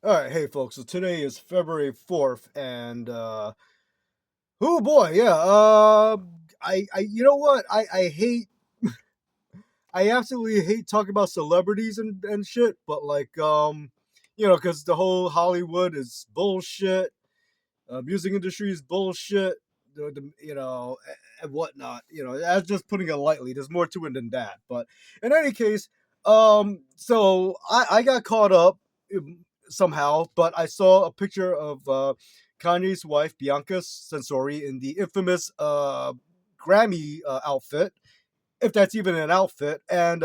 All right, hey folks. So today is February 4th, and oh boy, yeah. You know what? I absolutely hate talking about celebrities and shit. But because the whole Hollywood is bullshit. Music industry is bullshit. And whatnot. That's just putting it lightly. There's more to it than that. But in any case, so I got caught up somehow, but I saw a picture of Kanye's wife Bianca Censori in the infamous Grammy outfit, if that's even an outfit. And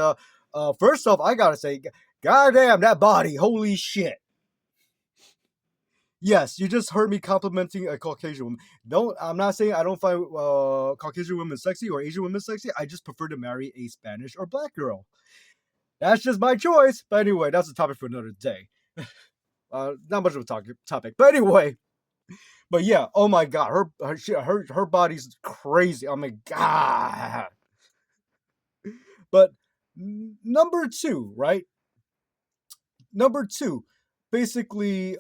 first off, I gotta say, goddamn that body, holy shit! Yes, you just heard me complimenting a Caucasian woman. Don't I'm not saying I don't find Caucasian women sexy or Asian women sexy. I just prefer to marry a Spanish or black girl. That's just my choice. But anyway, that's a topic for another day. Not much of a topic, but anyway. But yeah, oh my god, her body's crazy. Oh my god. But number two, right? Number two, basically,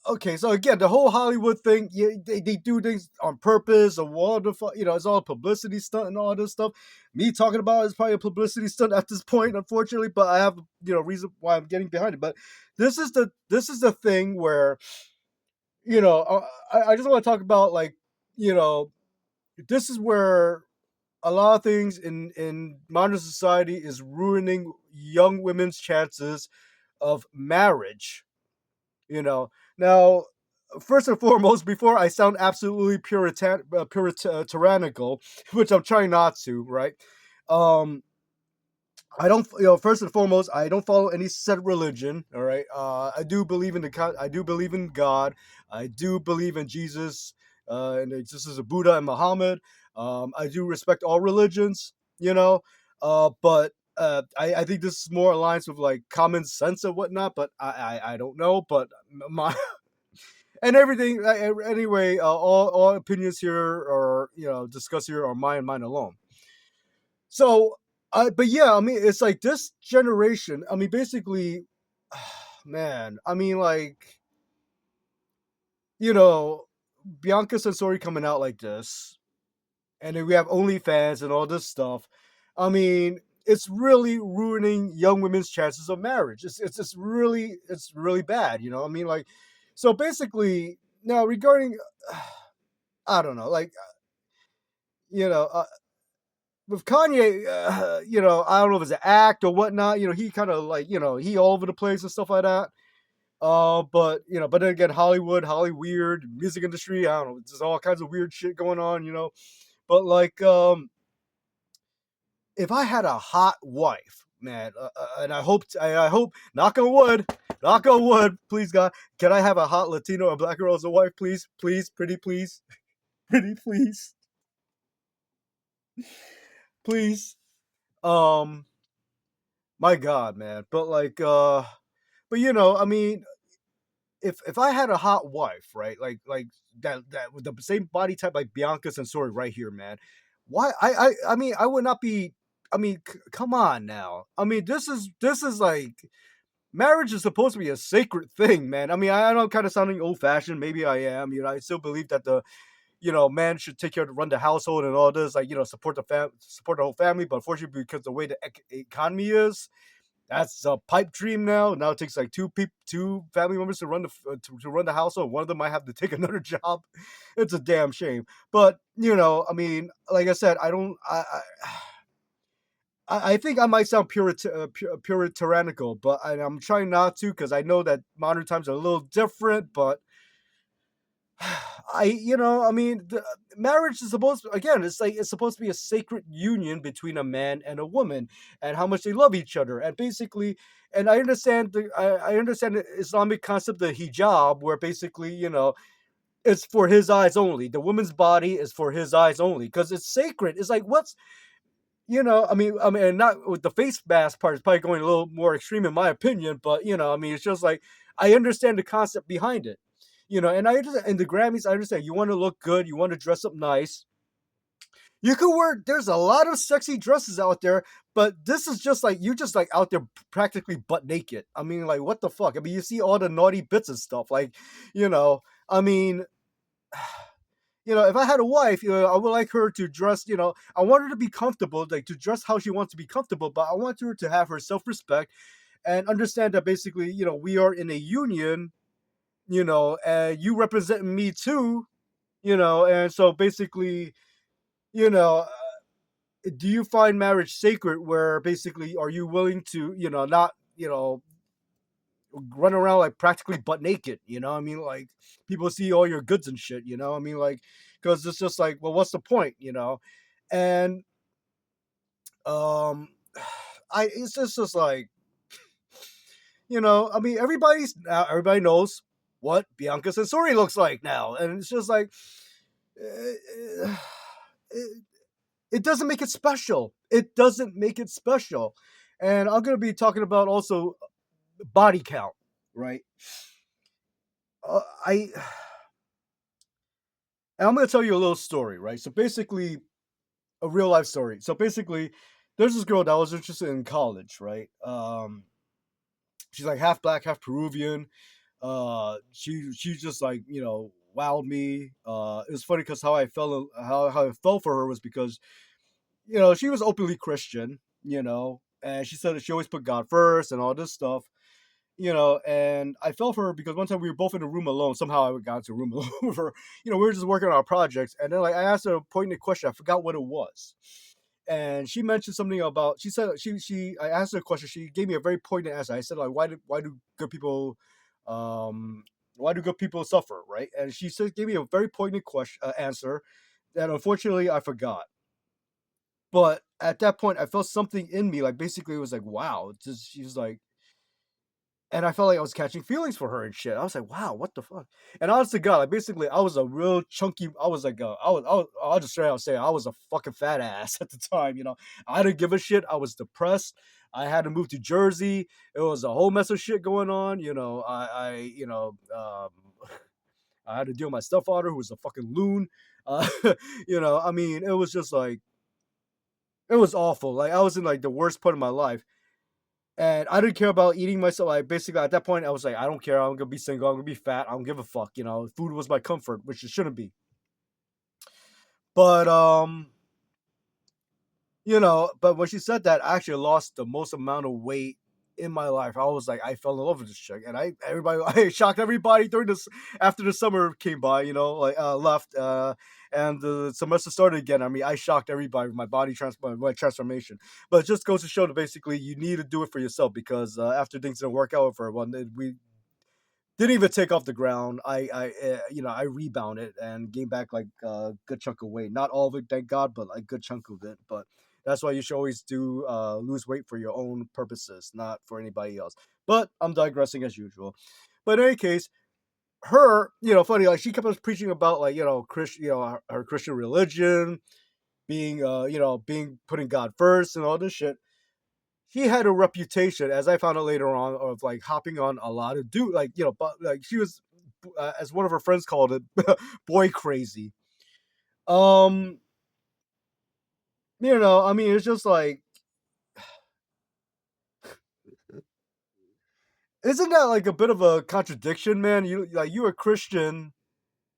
okay, so again, the whole Hollywood thing, yeah, they do things on purpose or what the fuck, it's all publicity stunt and all this stuff. Me talking about it is probably a publicity stunt at this point, unfortunately, but I have reason why I'm getting behind it. But this is the thing where I just want to talk about you know this is where a lot of things in modern society is ruining young women's chances of marriage. You know, now, first and foremost, before I sound absolutely tyrannical, which I'm trying not to, right? Um, I don't, first and foremost, I don't follow any set religion. All right, I do believe in I do believe in God. I do believe in Jesus, and this is a Buddha and Muhammad. I do respect all religions, but I think this is more aligns with like common sense and whatnot. But I don't know. But my and everything anyway, all opinions here are discussed here are mine and mine alone. So, but yeah, I mean, it's like this generation. I mean, basically, man. I mean, like you know, Bianca Censori coming out like this, and then we have OnlyFans and all this stuff. I mean, it's really ruining young women's chances of marriage. It's really bad. I mean, like, so basically, now regarding, I don't know, like, you know, uh, with Kanye, I don't know if it's an act or whatnot. He kind of like, he all over the place and stuff like that. But then again, Holly weird, music industry. I don't know. There's all kinds of weird shit going on. But like, if I had a hot wife, man, and I hope, knock on wood, please God, can I have a hot Latino or black girl as a wife, please, please, pretty please, pretty please, please. Um, my God, man, but I mean, if I had a hot wife, right, like that with the same body type like Bianca Censori right here, man, why I mean I would not be. I mean, come on now. I mean, this is like marriage is supposed to be a sacred thing, man. I mean, I know I'm kind of sounding old fashioned. Maybe I am. I still believe that the man should take care to run the household and all this, like support the whole family. But unfortunately, because the way the economy is, that's a pipe dream now. Now it takes like two family members to run to run the household. One of them might have to take another job. It's a damn shame. But I mean, like I said, I don't. I think I might sound pure tyrannical, but I'm trying not to because I know that modern times are a little different. But I mean, marriage is supposed to, again, it's supposed to be a sacred union between a man and a woman, and how much they love each other, and basically, and I understand the Islamic concept of hijab, where basically, it's for his eyes only. The woman's body is for his eyes only because it's sacred. It's like I mean, not with the face mask part is probably going a little more extreme in my opinion, but I mean, it's just like I understand the concept behind it, and I understand in the Grammys, I understand you want to look good, you want to dress up nice. You could wear. There's a lot of sexy dresses out there, But this is just like you just like out there practically butt naked. I mean, like what the fuck? I mean, you see all the naughty bits and stuff. Like, you know, I mean, if I had a wife, I would like her to dress. I want her to be comfortable, like to dress how she wants to be comfortable. But I want her to have her self respect and understand that basically, we are in a union. And you represent me too. And so basically, you know do you find marriage sacred where basically are you willing to not run around like practically butt naked, I mean, like people see all your goods and shit, I mean, like because it's just like, well, what's the point, and um I it's just like, I mean, everybody knows what Bianca Censori looks like now, and it's just like uh, it, it doesn't make it special. It doesn't make it special. And I'm going to be talking about also body count, right? I and I'm going to tell you a little story, right? So basically, a real life story. So basically, there's this girl that was interested in college, right? She's like half black, half Peruvian. She just like wowed me. It was funny because how I felt for her was because she was openly Christian, and she said that she always put God first and all this stuff, and I felt for her because one time we were both in a room alone. Somehow I got into a room alone with her. We were just working on our projects, and then like I asked her a poignant question. I forgot what it was. And she mentioned something about. She said she. I asked her a question. She gave me a very poignant answer. I said like, why do good people, um, why do good people suffer, right? And she said gave me a very poignant question answer that unfortunately I forgot. But at that point, I felt something in me, like basically it was like, wow. Just she was like, and I felt like I was catching feelings for her and shit. I was like, wow, what the fuck? And honest to God, like basically, I was a real chunky. I was like, I'll just straight out say, I was a fucking fat ass at the time. I didn't give a shit. I was depressed. I had to move to Jersey. It was a whole mess of shit going on. I had to deal with my stepfather, who was a fucking loon. Uh, I mean, it was just like it was awful. Like I was in like the worst part of my life. And I didn't care about eating myself. Like basically at that point, I was like, I don't care. I'm gonna be single. I'm gonna be fat. I don't give a fuck. Food was my comfort, which it shouldn't be. But but when she said that, I actually lost the most amount of weight in my life. I was like, I fell in love with this chick, and I shocked everybody during this after the summer came by. Like left, and the semester started again. I mean, I shocked everybody with my transformation. But it just goes to show that basically you need to do it for yourself because after things didn't work out for everyone, we didn't even take off the ground. I rebounded and gained back like a good chunk of weight. Not all of it, thank God, but like a good chunk of it. But that's why you should always do lose weight for your own purposes, not for anybody else. But I'm digressing as usual. But in any case, her, funny, like she kept us preaching about like Christian, her Christian religion, being being putting God first and all this shit. He had a reputation, as I found out later on, of like hopping on a lot of dude, like but like she was, as one of her friends called it, boy crazy. Um, I mean, it's just like, isn't that like a bit of a contradiction, man? You're a Christian,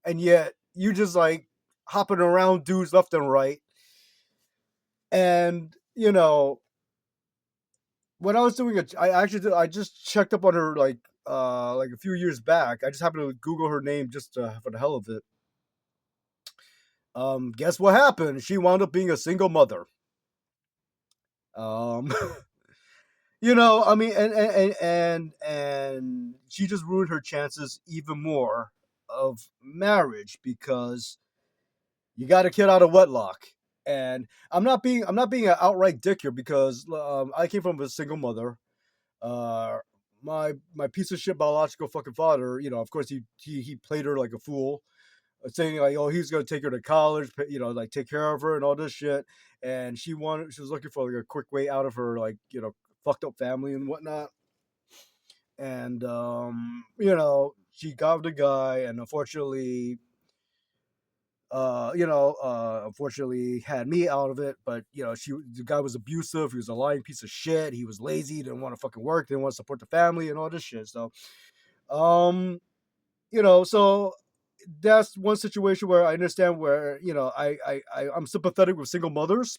and yet you just like hopping around dudes left and right, and when I was doing it, I just checked up on her like a few years back. I just happened to Google her name just for the hell of it. Guess what happened? She wound up being a single mother. Um, I mean, and she just ruined her chances even more of marriage because you got a kid out of wedlock. And I'm not being an outright dick here because I came from a single mother. Uh, my piece of shit biological fucking father, of course he played her like a fool, saying like, oh, he's gonna take her to college, like take care of her and all this shit. And she was looking for like a quick way out of her like fucked up family and whatnot. And she got with the guy, and unfortunately, unfortunately had me out of it. But the guy was abusive. He was a lying piece of shit. He was lazy. Didn't want to fucking work. Didn't want to support the family and all this shit. So, um, so that's one situation where I understand where I'm sympathetic with single mothers.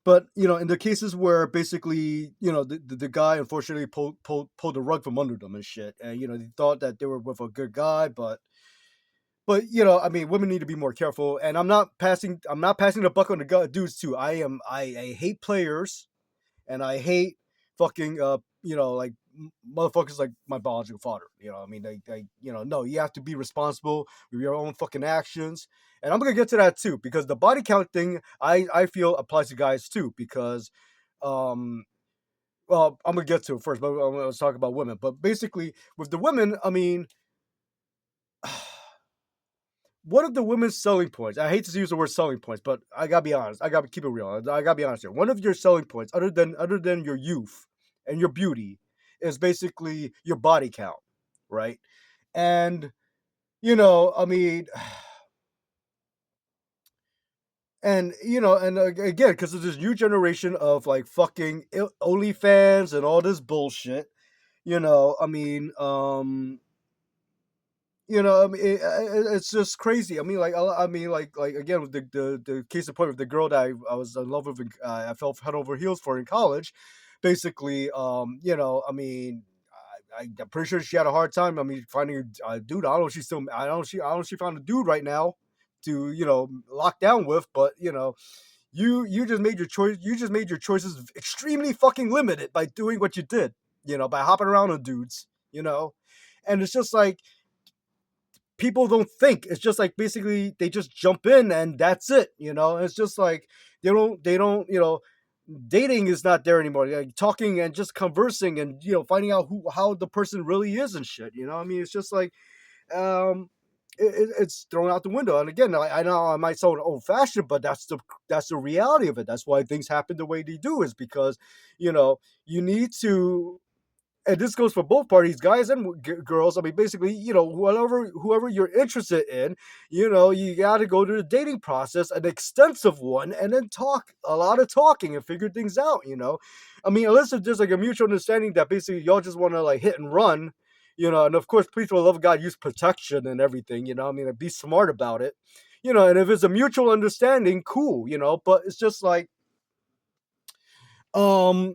But in the cases where basically the guy unfortunately pulled the rug from under them and shit, and they thought that they were with a good guy, but I mean, women need to be more careful. And I'm not passing the buck on the dudes too. I hate players, and I hate fucking like motherfuckers like my biological father. I mean, no, you have to be responsible with your own fucking actions. And I'm gonna get to that too, because the body count thing I feel applies to guys too, because um well, I'm gonna get to it first, but I'm gonna talk about women. But basically, with the women, I mean, one of the women's selling points, I hate to use the word selling points, but I gotta be honest. I gotta keep it real. I gotta be honest here. One of your selling points, other than your youth and your beauty, is basically your body count, right? And I mean, and again, because of this new generation of like fucking OnlyFans and all this bullshit, I mean, I mean, it's just crazy. I mean, like again, with the case in point with the girl that I was in love with, I fell head over heels for in college. Basically, I mean, I'm pretty sure she had a hard time. I mean, finding a dude. I don't know if she's still. I don't know if she found a dude right now to lock down with. But you just made your choice. You just made your choices extremely fucking limited by doing what you did. By hopping around on dudes. And it's just like people don't think. It's just like basically they just jump in and that's it. It's just like they don't. Dating is not there anymore. Like talking and just conversing and finding out how the person really is and shit. I mean, it's just like um it's thrown out the window. And again, I know I might sound old fashioned, but that's the reality of it. That's why things happen the way they do, is because you need to, and this goes for both parties, guys and girls. I mean, basically, whoever you're interested in, you got to go to the dating process, an extensive one, and then talk a lot of talking and figure things out. I mean, unless it's just like a mutual understanding that basically y'all just want to like hit and run, and of course, please for the love of God, use protection and everything. I mean, like, be smart about it. And if it's a mutual understanding, cool. But it's just like, um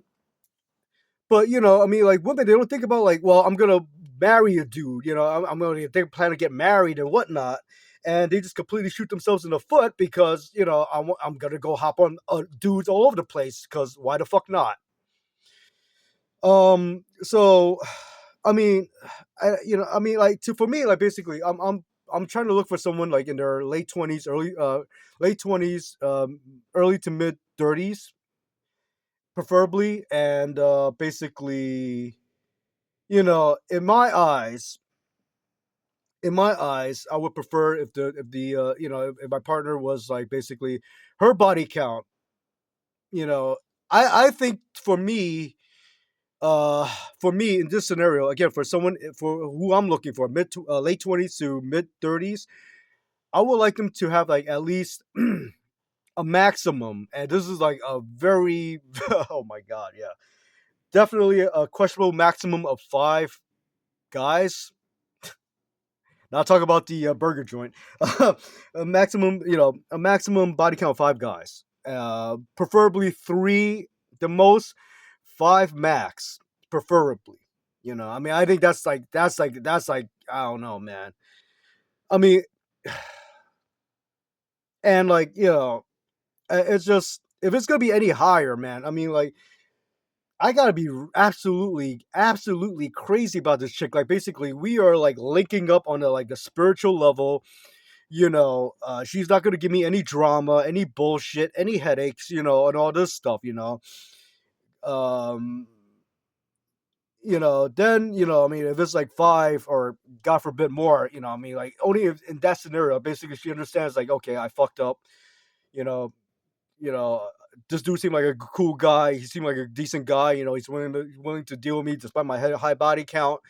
but I mean, like women, they don't think about like, well, I'm gonna marry a dude. I'm gonna they plan to get married and whatnot, and they just completely shoot themselves in the foot because I'm gonna go hop on dudes all over the place because why the fuck not? So, I mean, I mean, like for me, like basically, I'm trying to look for someone like in their late 20s, early to mid 30s, preferably, and basically in my eyes, I would prefer if my partner was like basically her body count. You know, I think uh, for me in this scenario, again, for someone for who I'm looking for, late 20s to mid 30s, I would like them to have like at least a maximum, and this is like a very oh my god, yeah, definitely a questionable maximum of 5 guys. Not talk about the burger joint. A maximum body count of 5 guys. Preferably 3, the most 5 max, preferably. I mean, I think that's like I don't know, man. I mean, and like it's just if it's gonna be any higher, man. I mean, like I gotta be absolutely, absolutely crazy about this chick. Like, basically, we are like linking up on the spiritual level. She's not gonna give me any drama, any bullshit, any headaches, and all this stuff. Um, then I mean, if it's like 5 or God forbid more, I mean, like only if, in that scenario, basically, she understands like, okay, I fucked up. You know, you know, this dude seemed like a cool guy. He seemed like a decent guy. He's willing to deal with me despite my high body count.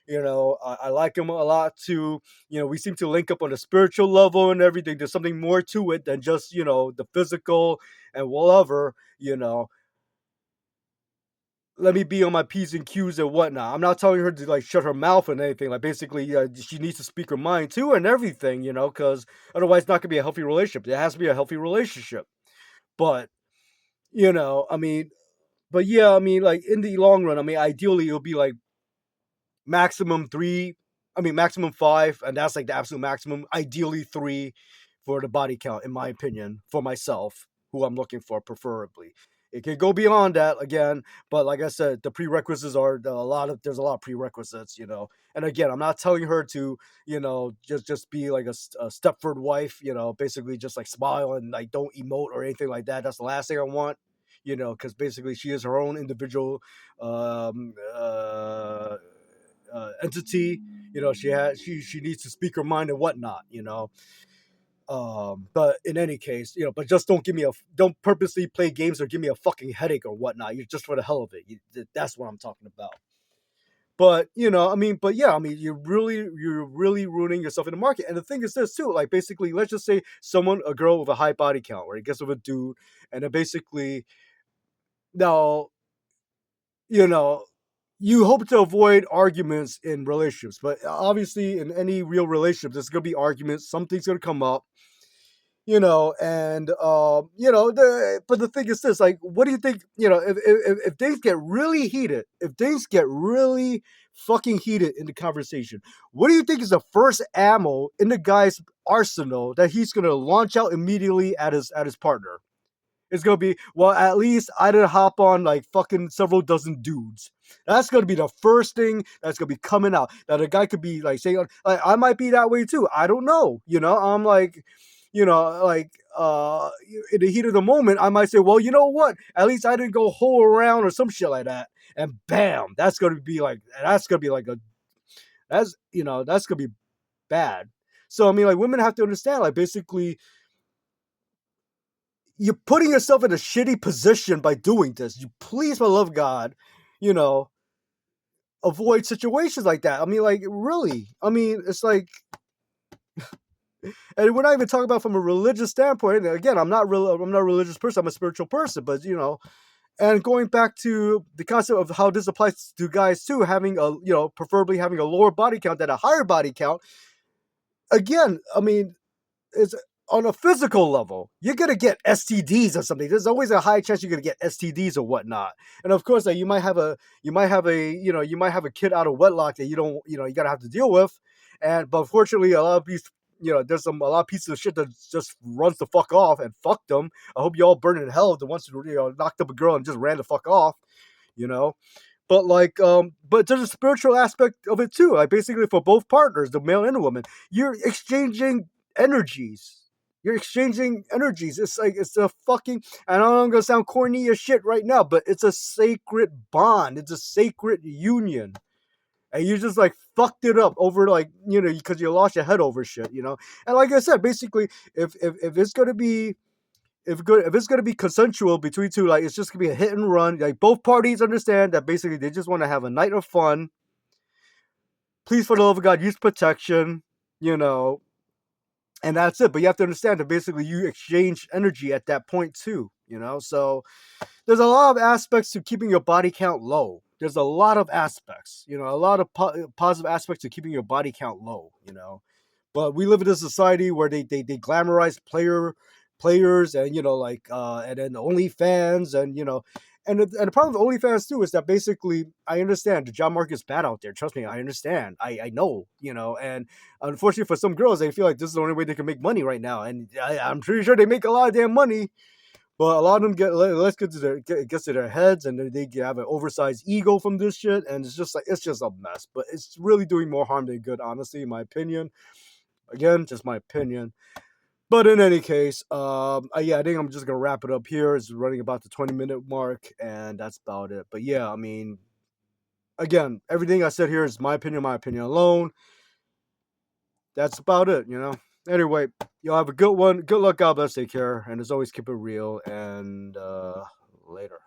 I like him a lot too. We seem to link up on a spiritual level and everything. There's something more to it than just the physical and whatever. Let me be on my p's and q's and whatnot. I'm not telling her to like shut her mouth and anything. Like basically, she needs to speak her mind too and everything. Because otherwise, it's not gonna be a healthy relationship. It has to be a healthy relationship. But I mean, but yeah, I mean, like in the long run, I mean, ideally it'll be like maximum three. I mean, maximum five, and that's like the absolute maximum. Ideally, three for the body count, in my opinion, for myself, who I'm looking for, preferably. It can go beyond that again, but like I said, the prerequisites are there's a lot of prerequisites. And again, I'm not telling her to, just be like a Stepford wife, basically just like smile and like don't emote or anything like that. That's the last thing I want, because basically she is her own individual um, uh, entity. She needs to speak her mind and whatnot. But in any case, but just don't purposely play games or give me a fucking headache or whatnot. You're just for the hell of it. That's what I'm talking about. But I mean, but yeah, I mean, you're really ruining yourself in the market. And the thing is this too, like basically, let's just say a girl with a high body count, right, gets with a dude, and then basically now you know, you hope to avoid arguments in relationships, but obviously in any real relationship, there's gonna be arguments. Something's gonna come up, and but the thing is this, like, what do you think? If things get really heated, if things get really fucking heated in the conversation, what do you think is the first ammo in the guy's arsenal that he's gonna launch out immediately at his partner? It's gonna be, well, at least I didn't hop on like fucking several dozen dudes. That's gonna be the first thing that's gonna be coming out. That a guy could be like saying, like, I might be that way too. I don't know. I'm like, like in the heat of the moment, I might say, well, you know what? At least I didn't go whole around or some shit like that. And bam, that's gonna be like that's gonna be bad. So I mean, like, women have to understand, like, basically you're putting yourself in a shitty position by doing this. You please, for the love of God, you know, avoid situations like that. I mean, like, really. I mean, it's like, and we're not even talking about from a religious standpoint. Again, I'm not a religious person. I'm a spiritual person. But and going back to the concept of how this applies to guys too, having preferably having a lower body count than a higher body count. Again, I mean, is on a physical level, you're gonna get STDs or something. There's always a high chance you're gonna get STDs or whatnot. And of course, like, you might have a kid out of wedlock that you don't, you gotta have to deal with. But fortunately, a lot of these, there's a lot of pieces of shit that just runs the fuck off and fuck them. I hope you all burn in hell the ones who knocked up a girl and just ran the fuck off. You know, but like but there's a spiritual aspect of it too, like basically for both partners, the male and the woman, you're exchanging energies. It's like it's a fucking, and I know I'm gonna sound corny as shit right now, but it's a sacred bond. It's a sacred union. And you just like fucked it up over, like, because you lost your head over shit. And like I said, basically, if it's gonna be if it's gonna be consensual between two, like, it's just gonna be a hit and run. Like, both parties understand that basically they just want to have a night of fun. Please, for the love of God, use protection. You know, and that's it. But you have to understand that basically you exchange energy at that point too. So there's a lot of aspects to keeping your body count low. There's a lot of aspects. A lot of positive aspects to keeping your body count low. But we live in a society where they glamorize players, and like and then OnlyFans, and and the problem with OnlyFans too is that basically, I understand the job market is bad out there. Trust me, I understand. I know, and unfortunately for some girls, they feel like this is the only way they can make money right now, and I'm pretty sure they make a lot of damn money. But a lot of them let's get to it gets to their heads, and they have an oversized ego from this shit, and it's just a mess. But it's really doing more harm than good, honestly, in my opinion. Again, just my opinion. But in any case, yeah, I think I'm just gonna wrap it up here. It's running about the 20-minute mark, and that's about it. But yeah, I mean, again, everything I said here is my opinion alone. That's about it. Anyway, y'all have a good one. Good luck, God bless, take care, and as always, keep it real, and later.